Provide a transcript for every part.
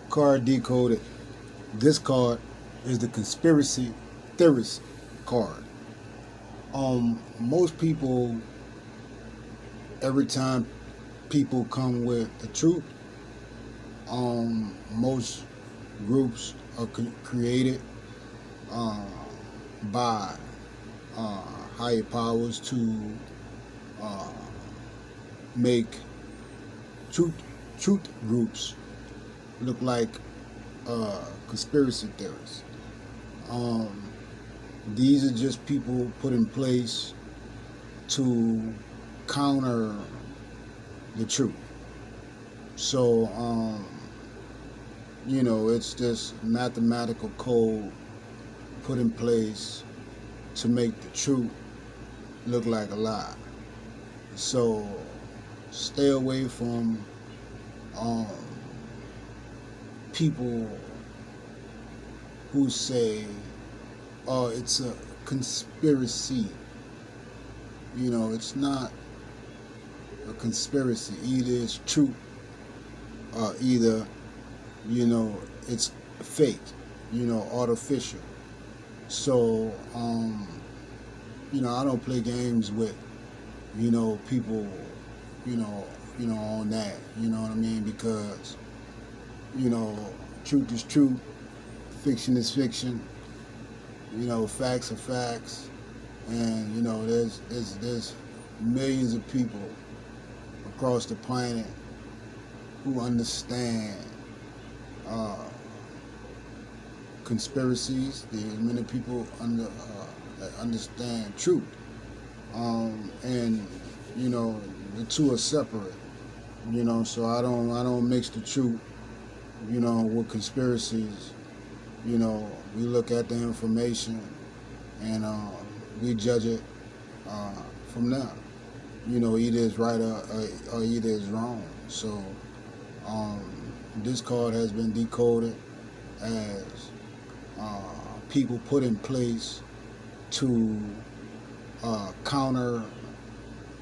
Card Decoded. This card is the Conspiracy Theorists Card. Most people, every time people come with the truth, most groups are created uh, by uh, higher powers to uh, make truth truth groups look like conspiracy theorists. Um, these are just people put in place to counter the truth. So, it's just mathematical code put in place to make the truth look like a lie. So, stay away from um, people who say, "Oh, it's a conspiracy." It's not a conspiracy. Either it's truth, or either it's fake, artificial. So, I don't play games with people, on that. You know what I mean? Because you know, truth is truth, fiction is fiction. Facts are facts, and there's millions of people across the planet who understand uh, conspiracies. There's many people that understand truth, and the two are separate. So I don't mix the truth, with conspiracies. We look at the information and we judge it from there. Either it's right or either it's wrong. So um, this card has been decoded as uh, people put in place to counter,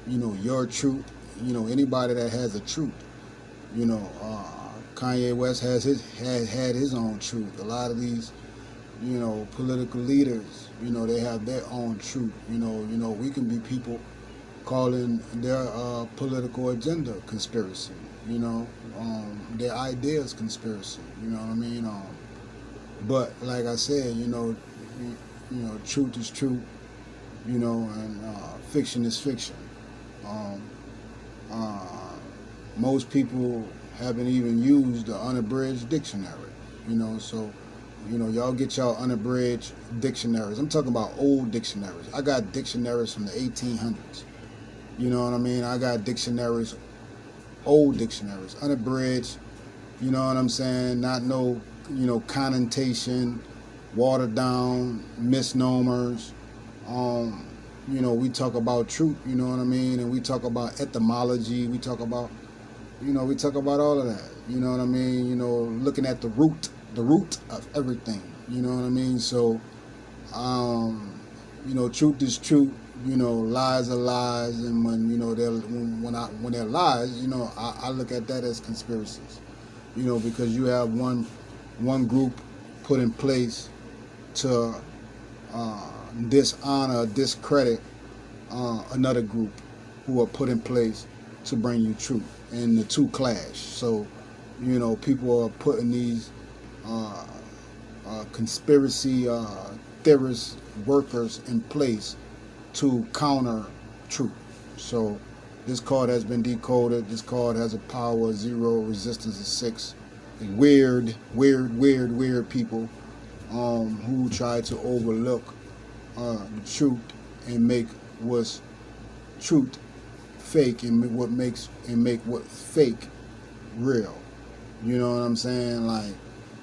your truth. Anybody that has a truth. Kanye West had his own truth. A lot of these, political leaders, they have their own truth. We can be people calling their political agenda conspiracy. Their ideas conspiracy. You know what I mean? But like I said, truth is truth. And fiction is fiction. Um, uh, Most people haven't even used the unabridged dictionary. So y'all get y'all unabridged dictionaries. I'm talking about old dictionaries. I got dictionaries from the 1800s. You know what I mean? I got dictionaries, old dictionaries, unabridged. You know what I'm saying? Not no, connotation, watered down, misnomers. We talk about truth, you know what I mean? And we talk about etymology. We talk about all of that. You know what I mean? Looking at the root of everything. You know what I mean? So, truth is truth. Lies are lies, and when they're lies, I look at that as conspiracies. Because you have one group put in place to dishonor, discredit another group who are put in place to bring you truth, and the two clash. So, people are putting these conspiracy theorist workers in place to counter truth. So, this card has been decoded. This card has a power of 0, resistance of 6. Weird people who try to overlook the truth and make what's truth fake, and make what fake real. You know what I'm saying?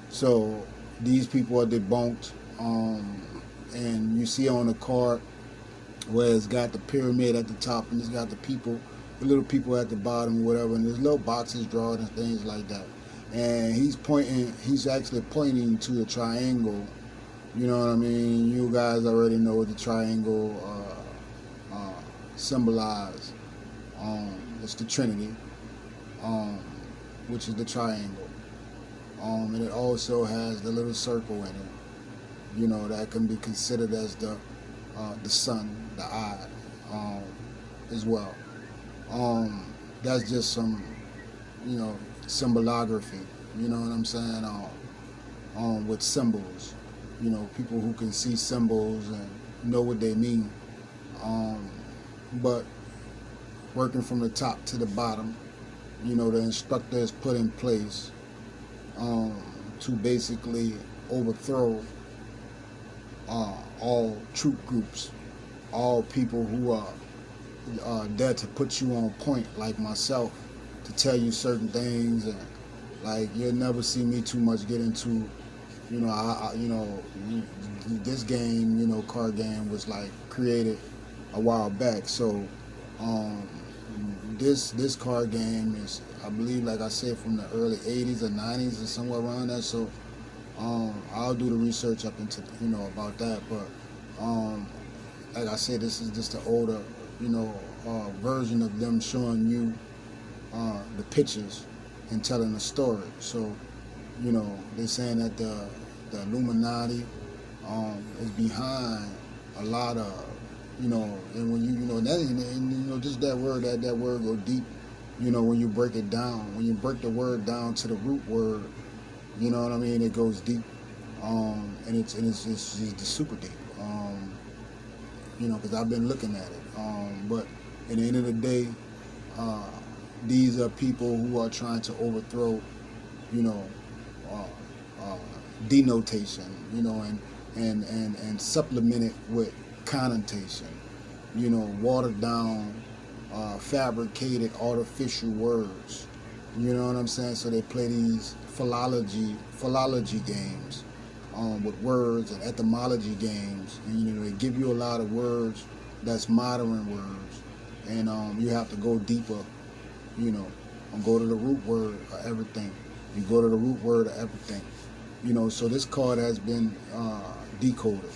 So these people are debunked, and you see on the card where it's got the pyramid at the top and it's got the little people at the bottom, whatever, and there's little boxes drawn and things like that. And he's actually pointing to the triangle. You know what I mean? You guys already know what the triangle symbolize. It's the Trinity, which is the triangle. And it also has the little circle in it, you know, that can be considered as the sun, the eye, as well. Um, that's just some, you know, symbolography. You know what I'm saying? With symbols, you know, people who can see symbols and know what they mean. Um, but working from the top to the bottom, you know, the instructor is put in place um, to basically overthrow all troop groups, all people who are there to put you on point, like myself, to tell you certain things, and like you'll never see me too much get into, you know, this game, you know, card game was like created a while back, so um, this card game is, I believe, like I said, from the early '80s or '90s or somewhere around that. So I'll do the research up into, you know, about that. But like I said, this is just an older, you know, version of them showing you the pictures and telling the story. So, you know, they're saying that the Illuminati is behind a lot of, you know, and when you know that, and you know, just that word go deep. You know, when you break it down, when you break the word down to the root word, you know what I mean, it goes deep, and it's just super deep. You know, because I've been looking at it. But at the end of the day, uh, these are people who are trying to overthrow, you know, denotation, you know, and supplement it with connotation, you know, watered down, fabricated, artificial words. You know what I'm saying? So they play these philology games with words, and etymology games, and you know they give you a lot of words that's modern words, and you have to go deeper, you know, and go to the root word of everything. You go to the root word of everything, you know. So this card has been decoded.